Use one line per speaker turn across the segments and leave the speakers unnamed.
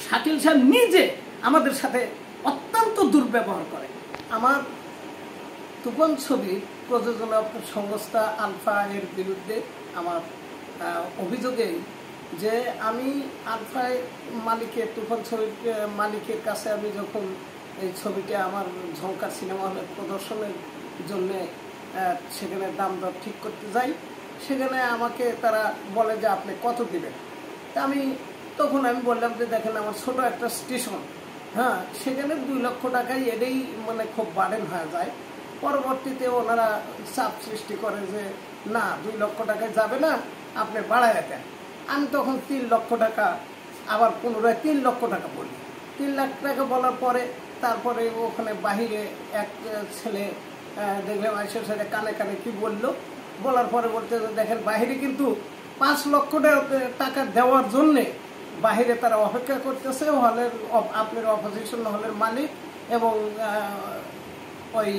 শাকিল সাহেব নিজে আমাদের সাথে অত্যন্ত দুর্ব্যবহার করে। আমার তুফান ছবির প্রযোজনা সংস্থা আলফা এর বিরুদ্ধে আমার অভিযোগে যে আমি আলফা মালিকের তুফান ছবির মালিকের কাছে আমি যখন এই ছবিটা আমার ঝংকার সিনেমা হলের প্রদর্শনের জন্য সেখানে দাম দর ঠিক করতে যাই, সেখানে আমাকে তারা বলে যে আপনি কত দেবেন। তা তখন আমি বললাম যে দেখেন আমার ছোট একটা স্টেশন, হ্যাঁ, সেখানে 2 লক্ষ টাকায় এটাই মানে খুব বার্ডেন হয়ে যায়। পরবর্তীতে ওনারা চাপ সৃষ্টি করে যে না 2 লক্ষ টাকায় যাবে না, আপনি বাড়ায় দেন। আমি তখন 3 লক্ষ টাকা আবার পুনরায় 3 লক্ষ টাকা বলি। 3 লাখ টাকা বলার পরে তারপরে ওখানে বাহিরে এক ছেলে দেখলাম আইসের সাথে কানে কানে কি বললো, বলার পরে বলতে দেখেন বাহিরে কিন্তু 5 লক্ষ টাকা দেওয়ার জন্যে বাহিরে তারা অপেক্ষা করতেছে হলের আপনার অপোজিশন হলের মালিক এবং ওই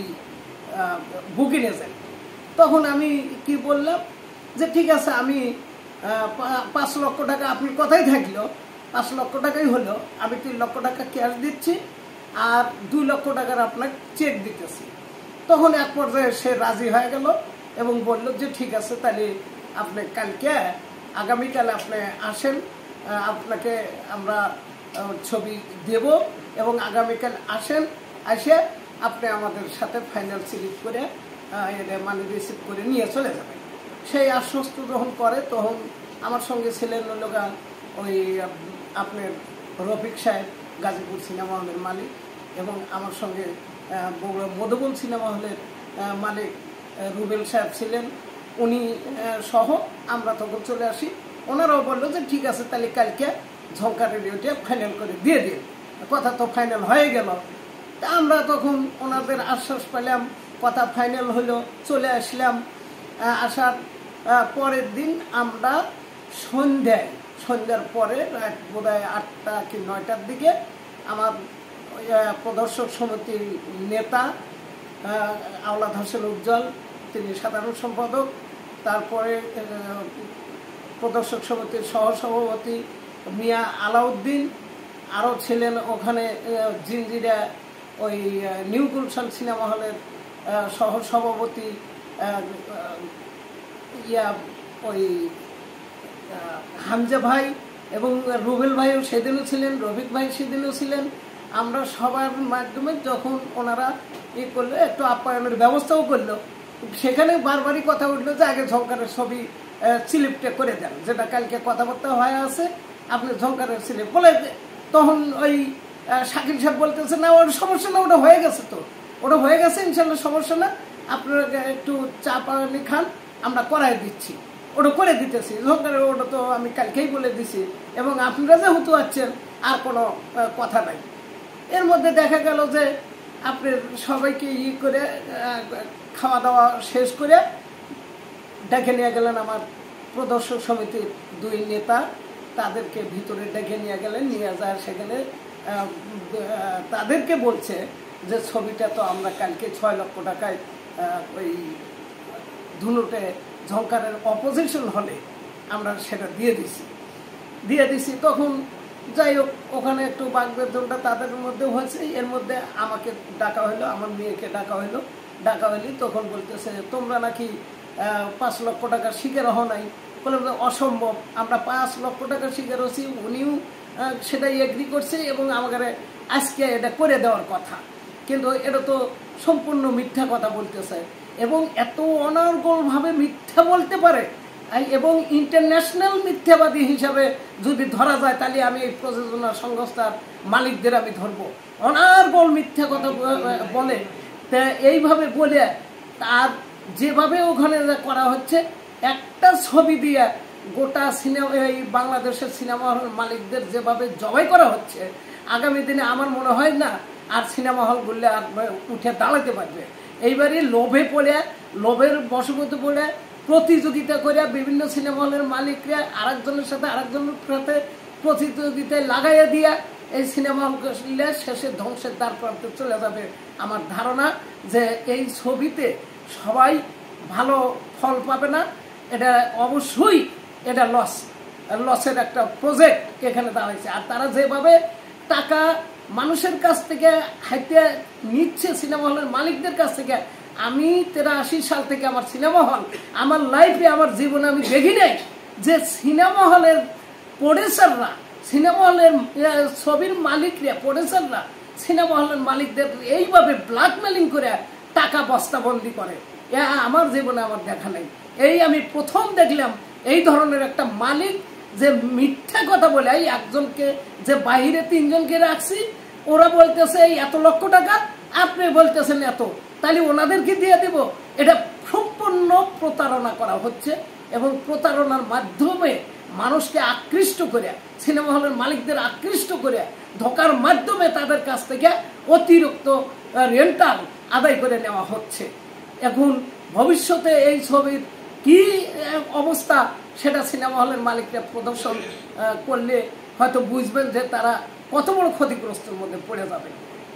বুকিং এজেন্ট। তখন আমি কি বললাম যে ঠিক আছে আমি 5 লক্ষ টাকা আপনি কথাই থাকলো 5 লক্ষ টাকাই হলো, আমি 3 লক্ষ টাকা ক্যাশ দিচ্ছি আর 2 লক্ষ টাকার আপনার চেক দিতেছি। তখন এক পর্যায়ে সে রাজি হয়ে গেল এবং বলল যে ঠিক আছে তাহলে আপনি কালকে আগামীকাল আপনি আসেন, আপনাকে আমরা ছবি দেব এবং আগামীকাল আসেন, এসে আপনি আমাদের সাথে ফাইনাল সিলেক্ট করে মানে রিসিভ করে নিয়ে চলে যাবেন। সেই আশ্বস্ত যখন করে তখন আমার সঙ্গে ছিলেন লোকা ওই আপনার রফিক সাহেব, গাজীপুর সিনেমা হলের মালিক, এবং আমার সঙ্গে মধুবন সিনেমা হলের মালিক রুবেল সাহেব ছিলেন, উনি সহ আমরা তখন চলে আসি। ওনারাও বললো যে ঠিক আছে তাহলে কালকে ঝংকার রেডিওটা ফাইনাল করে দিয়ে দিন। কথা তো ফাইনাল হয়ে গেল। তা আমরা তখন ওনাদের আশ্বাস পেলাম, কথা ফাইনাল হলো, চলে আসলাম। আসার পরের দিন আমরা সন্ধ্যার পরে বোধহয় 8টা কি 9টার দিকে আমার প্রদর্শক সমিতির নেতা আওলাদ হোসেন উজ্জ্বল, তিনি সাধারণ সম্পাদক, তারপরে প্রদর্শক সমিতির সহসভাপতি মিয়া আলাউদ্দিন, আরও ছিলেন ওখানে জিঞ্জিরা ওই নিউ গুলশান সিনেমা হলের সহসভাপতি ওই হামজা ভাই, এবং রুবেল ভাইও সেদিনও ছিলেন, রফিক ভাই সেদিনও ছিলেন। আমরা সবার মাধ্যমে যখন ওনারা করলো একটু আপ্যায়নের ব্যবস্থাও করলো, সেখানে বারবারই কথা উঠলো যে আগে ঝংকারের ছবি সিলেক্টে করে দেন, যেটা কালকে কথাবার্তা হয়ে আছে আপনি ঝংকারের সিলেক্ট বলে। তখন ওই শাকিল সাহেব বলতেছে না ওর সমস্যা না, ওটা হয়ে গেছে, তো ওটা হয়ে গেছে ইনশাল্লাহ সমস্যা না, আপনারা একটু চা পানি খান, আমরা করাই দিচ্ছি, ওটা করে দিতেছি ঝংকারের, ওটা তো আমি কালকেই বলে দিছি এবং আপনারা যে হুতু আছেন আর কোনো কথা নাই। এর মধ্যে দেখা গেল যে আপনি সবাইকে করে খাওয়া দাওয়া শেষ করে ডেকে নিয়ে গেলেন আমার প্রদর্শক সমিতির 2 নেতা, তাদেরকে ভিতরে ডেকে নিয়ে গেলেন, নিয়ে যায় সেখানে তাদেরকে বলছে যে ছবিটা তো আমরা কালকে 6 লক্ষ টাকায় ওই ধুনুটে ঝংকারের অপোজিশন হলে আমরা সেটা দিয়ে দিছি। তখন যাই হোক ওখানে একটু বাগবেদনটা তাদের মধ্যে হয়েছে। এর মধ্যে আমাকে ডাকা হলো, আমার মেয়েকে ডাকা হলো তখন বলতেছে তোমরা নাকি 5 লক্ষ টাকার শিকার হও নাই। বললাম অসম্ভব, আমরা 5 লক্ষ টাকার শিকার হচ্ছি, উনিও সেটাই এগ্রি করছে এবং আমাকে আজকে এটা করে দেওয়ার কথা, কিন্তু এটা তো সম্পূর্ণ মিথ্যা কথা বলতেছে এবং এত অনর্গলভাবে মিথ্যা বলতে পারে এবং ইন্টারন্যাশনাল মিথ্যাবাদী হিসাবে যদি ধরা যায় তাহলে আমি এই প্রযোজনা সংস্থার মালিকদের আমি ধরবো। অনর্গল মিথ্যা কথা বলে, তা এইভাবে বলে তার যেভাবে ওখানে করা হচ্ছে, একটা ছবি দিয়ে গোটা সিনেমা এই বাংলাদেশের সিনেমা হল মালিকদের যেভাবে জবাই করা হচ্ছে, আগামী দিনে আমার মনে হয় না আর সিনেমা হলগুলো আর উঠে দাঁড়াতে পারবে। এইবারই লোভের বশবর্তী পড়ে প্রতিযোগিতা করে বিভিন্ন সিনেমা হলের মালিকরা আরেকজনের সাথে প্রতিযোগিতায় লাগাইয়া দিয়া এই সিনেমা হলগুলো শেষে ধ্বংসের দ্বার প্রান্তে চলে যাবে। আমার ধারণা যে এই ছবিতে সবাই ভালো ফল পাবে না, এটা অবশ্যই এটা লস। লসের একটা প্রজেক্ট এখানে দাঁড়াইছে। আর তারা যেভাবে টাকা মানুষের কাছ থেকে হাইতে নিচ্ছে সিনেমা হলের মালিকদের কাছ থেকে, আমি 83 সাল থেকে আমার সিনেমা হল, আমার লাইফে আমার জীবনে আমি দেখি নাই যে সিনেমা হলের প্রডিউসাররা, সিনেমা হলের ছবির মালিকরা, প্রডিউসাররা সিনেমা হলের মালিকদের এইভাবে ব্ল্যাকমেলিং করে টাকা বস্তাবন্দি করে। আমার জীবনে আমার দেখা নেই। এই আমি প্রথম দেখলাম এই ধরনের একটা মালিক যে মিথ্যা কথা বলে, এই একজনকে যে বাইরে 3 জনকে রাখছি, ওরা বলতেছে এই এত লক্ষ টাকা, আপনি বলতেছেন এত, তাহলে ওনাদেরকে দিয়ে দিব। এটা সম্পূর্ণ প্রতারণা করা হচ্ছে এবং প্রতারণার মাধ্যমে মানুষকে আকৃষ্ট করে, সিনেমা হলের মালিকদের আকৃষ্ট করে ধোকার মাধ্যমে তাদের কাছ থেকে অতিরিক্ত রেন্টাল আদায় করে নেওয়া হচ্ছে। এখন ভবিষ্যতে এই ছবির কি অবস্থা সেটা সিনেমা হলের মালিকরা প্রদর্শন করলে হয়তো বুঝবেন যে তারা কত বড় ক্ষতিগ্রস্তের মধ্যে পড়ে যাবে।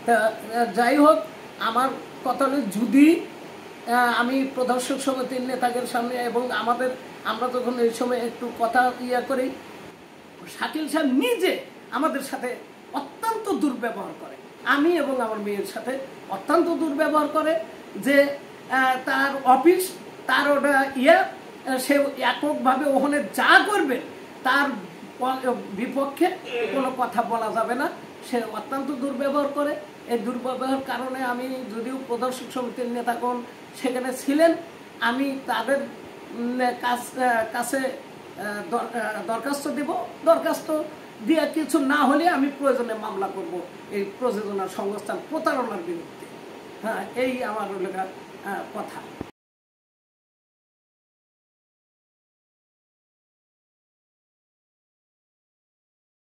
তা যাই হোক, আমার কথা হলো, যদি আমি প্রদর্শক সমিতির নেতাদের সামনে এবং আমরা যখন এই সময় একটু কথা করি, শাকিল সাহেব নিজে আমাদের সাথে অত্যন্ত দুর্ব্যবহার করে, আমি এবং আমার মেয়ের সাথে অত্যন্ত দুর্ব্যবহার করে, যে তার অফিস, তার ওটা সে এককভাবে ওখানে যা করবে তার বিপক্ষে কোনো কথা বলা যাবে না, সে অত্যন্ত দুর্ব্যবহার করে। এই দুর্ব্যবহারের কারণে আমি, যদিও প্রদর্শক সমিতির নেতাগণ সেখানে ছিলেন, আমি তাদের কাছে দরখাস্ত দেব, দরখাস্ত দিয়ে কিছু না হলে আমি প্রয়োজনে মামলা করব এই প্রযোজনা সংস্থার প্রতারণার বিরুদ্ধে। হ্যাঁ, এই আমার কথা।